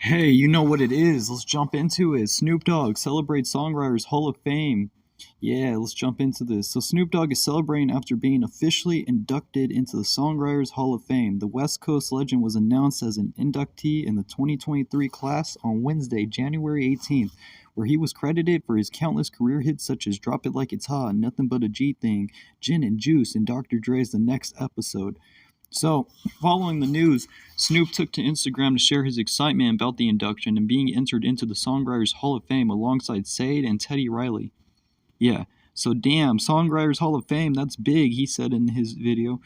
Hey, you know what it is. Let's jump into it. Snoop Dogg celebrates Songwriters Hall of Fame. Yeah, let's jump into this. So, Snoop Dogg is celebrating after being officially inducted into the Songwriters Hall of Fame. The West Coast legend was announced as an inductee in the 2023 class on Wednesday, January 18th, where he was credited for his countless career hits such as Drop It Like It's Hot, Nothing But a G Thing, Gin and Juice, and Dr. Dre's The Next Episode. So, following the news, Snoop took to Instagram to share his excitement about the induction and being entered into the Songwriters Hall of Fame alongside Sade and Teddy Riley. Yeah, so damn, Songwriters Hall of Fame, that's big, he said in his video.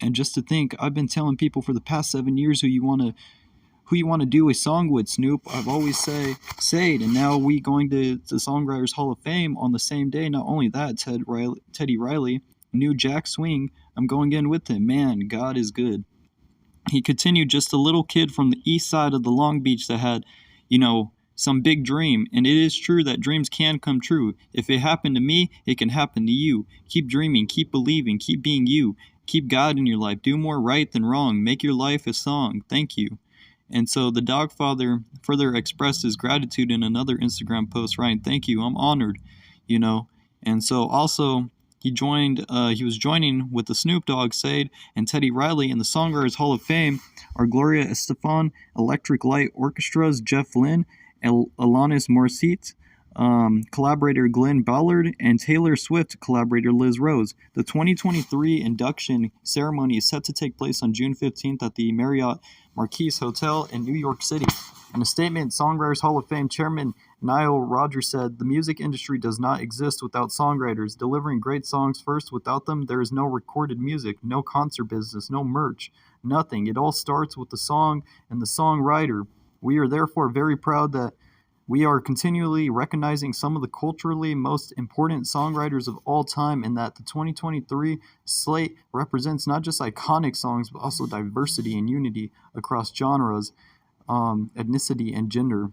And just to think, I've been telling people for the past 7 years who you wanna do a song with, Snoop. I've always Sade, and now we going to the Songwriters Hall of Fame on the same day. Not only that, Teddy Riley, new Jack Swing, I'm going in with him. Man, God is good. He continued, just a little kid from the east side of the Long Beach that had, some big dream. And it is true that dreams can come true. If it happened to me, it can happen to you. Keep dreaming, keep believing, keep being you. Keep God in your life. Do more right than wrong. Make your life a song. Thank you. And so the Dogfather further expressed his gratitude in another Instagram post, writing, "Thank you, I'm honored," you know. And so also he was joining with the Snoop Dogg, Sade, and Teddy Riley in the Songwriters Hall of Fame are Gloria Estefan, Electric Light Orchestra's Jeff Lynne, Alanis Morissette, collaborator Glenn Ballard, and Taylor Swift collaborator Liz Rose. The 2023 induction ceremony is set to take place on June 15th at the Marriott Marquis Hotel in New York City. In a statement, Songwriters Hall of Fame Chairman Nile Rodgers said, "The music industry does not exist without songwriters. Delivering great songs first. Without them, there is no recorded music, no concert business, no merch, nothing. It all starts with the song and the songwriter. We are therefore very proud that we are continually recognizing some of the culturally most important songwriters of all time, and that the 2023 slate represents not just iconic songs, but also diversity and unity across genres, ethnicity, and gender.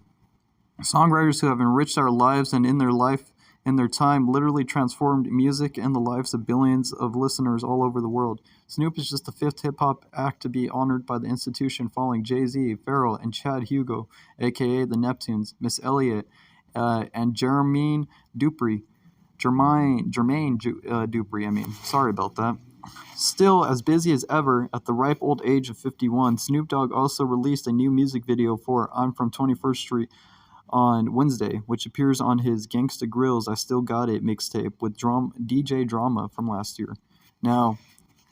Songwriters who have enriched our lives and in their time literally transformed music and the lives of billions of listeners all over the world. Snoop is just the fifth hip-hop act to be honored by the institution, following Jay-Z, Pharrell, and Chad Hugo, a.k.a. the Neptunes, Miss Elliott, and Jermaine Dupri. Sorry about that. Still as busy as ever, at the ripe old age of 51, Snoop Dogg also released a new music video for I'm From 21st Street on Wednesday, which appears on his Gangsta Grills I Still Got It mixtape with DJ Drama from last year. Now,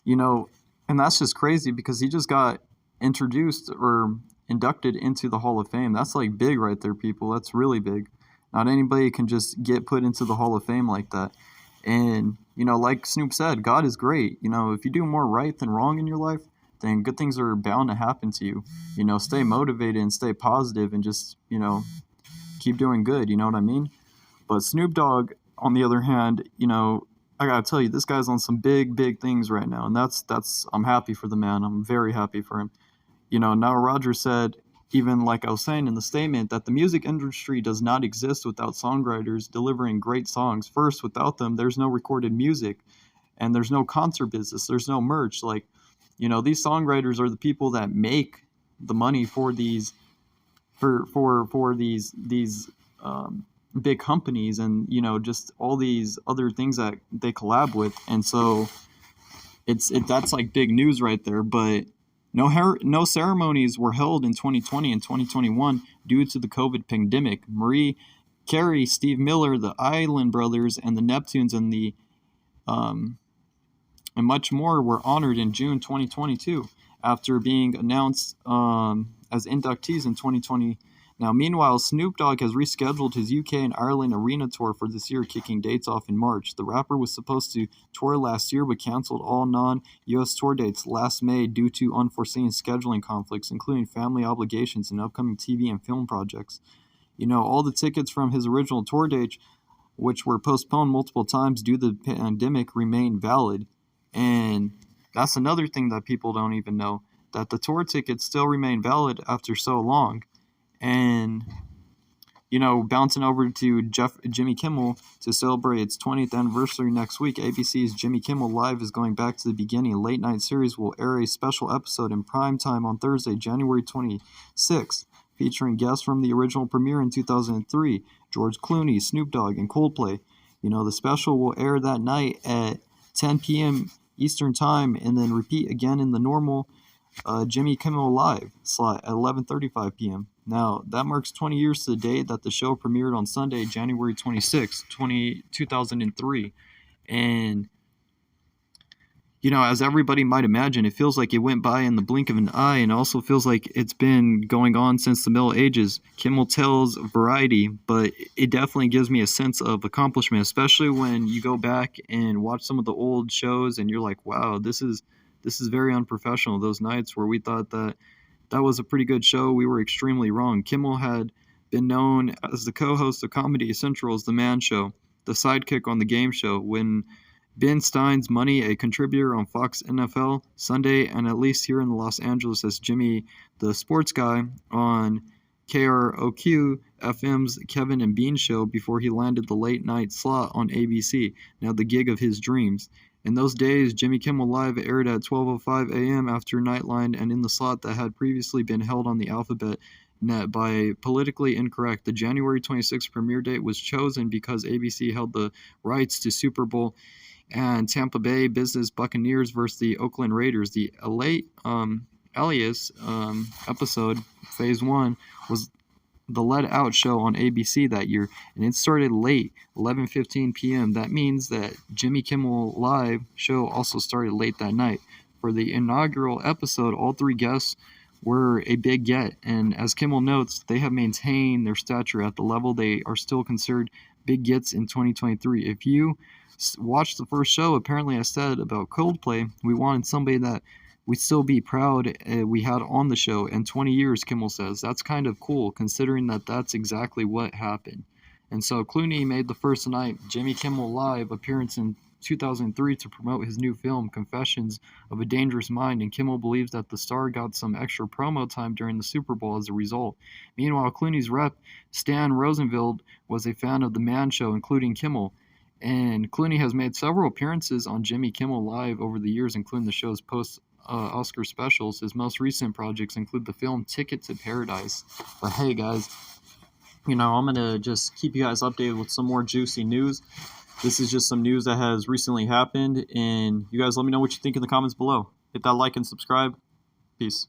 and that's just crazy because he just got introduced or inducted into the Hall of Fame. That's like big right there, people. That's really big. Not anybody can just get put into the Hall of Fame like that. And, like Snoop said, God is great. If you do more right than wrong in your life, then good things are bound to happen to you. Stay motivated and stay positive and just, keep doing good, you know what I mean? But Snoop Dogg, on the other hand, I gotta tell you, this guy's on some big, big things right now, and that's I'm happy for the man. I'm very happy for him. Now Roger said, even like I was saying in the statement, that the music industry does not exist without songwriters delivering great songs. First, without them, there's no recorded music, and there's no concert business, there's no merch. Like, these songwriters are the people that make the money for these big companies, and just all these other things that they collab with. And so that's like big news right there. But no ceremonies were held in 2020 and 2021 due to the COVID pandemic. Marie Carey, Steve Miller, the Island Brothers, and the Neptunes, and and much more were honored in June 2022 after being announced as inductees in 2020. Now, meanwhile, Snoop Dogg has rescheduled his UK and Ireland arena tour for this year, kicking dates off in March. The rapper was supposed to tour last year, but canceled all non-US tour dates last May due to unforeseen scheduling conflicts, including family obligations and upcoming TV and film projects. All the tickets from his original tour dates, which were postponed multiple times due to the pandemic, remain valid. And that's another thing that people don't even know, that the tour tickets still remain valid after so long. And, bouncing over to Jimmy Kimmel to celebrate its 20th anniversary next week, ABC's Jimmy Kimmel Live is going back to the beginning. A late-night series will air a special episode in prime time on Thursday, January 26th, featuring guests from the original premiere in 2003, George Clooney, Snoop Dogg, and Coldplay. The special will air that night at 10 p.m. Eastern Time and then repeat again in the normal Jimmy Kimmel Live slot at 11:35 p.m. Now, that marks 20 years to the date that the show premiered on Sunday, January 26, 2003. And as everybody might imagine, it feels like it went by in the blink of an eye, and also feels like it's been going on since the Middle Ages. Kimmel tells Variety, but it definitely gives me a sense of accomplishment, especially when you go back and watch some of the old shows, and you're like, wow, this is very unprofessional. Those nights where we thought that was a pretty good show, we were extremely wrong. Kimmel had been known as the co-host of Comedy Central's The Man Show, the sidekick on The Game Show, when Ben Stein's Money, a contributor on Fox NFL Sunday, and at least here in Los Angeles as Jimmy the Sports Guy on KROQ FM's Kevin and Bean Show before he landed the late night slot on ABC, now the gig of his dreams. In those days, Jimmy Kimmel Live aired at 12:05 a.m. after Nightline and in the slot that had previously been held on the Alphabet Net by Politically Incorrect. The January 26th premiere date was chosen because ABC held the rights to Super Bowl and Tampa Bay Business Buccaneers versus the Oakland Raiders. The Alias episode, Phase 1, was the Let Out show on ABC that year, and it started late, 11:15 p.m. That means that Jimmy Kimmel Live show also started late that night. For the inaugural episode, all three guests were a big get, and as Kimmel notes, they have maintained their stature at the level they are still considered big gets in 2023. If you watched the first show, apparently I said about Coldplay, we wanted somebody that we'd still be proud we had on the show. In 20 years, Kimmel says. That's kind of cool, considering that that's exactly what happened. And so Clooney made the first night Jimmy Kimmel Live appearance in 2003 to promote his new film, Confessions of a Dangerous Mind, and Kimmel believes that the star got some extra promo time during the Super Bowl as a result. Meanwhile, Clooney's rep, Stan Rosenfeld, was a fan of The Man Show, including Kimmel. And Clooney has made several appearances on Jimmy Kimmel Live over the years, including the show's post-Oscar specials. His most recent projects include the film Ticket to Paradise. But hey, guys, I'm going to just keep you guys updated with some more juicy news. This is just some news that has recently happened, and you guys let me know what you think in the comments below. Hit that like and subscribe. Peace.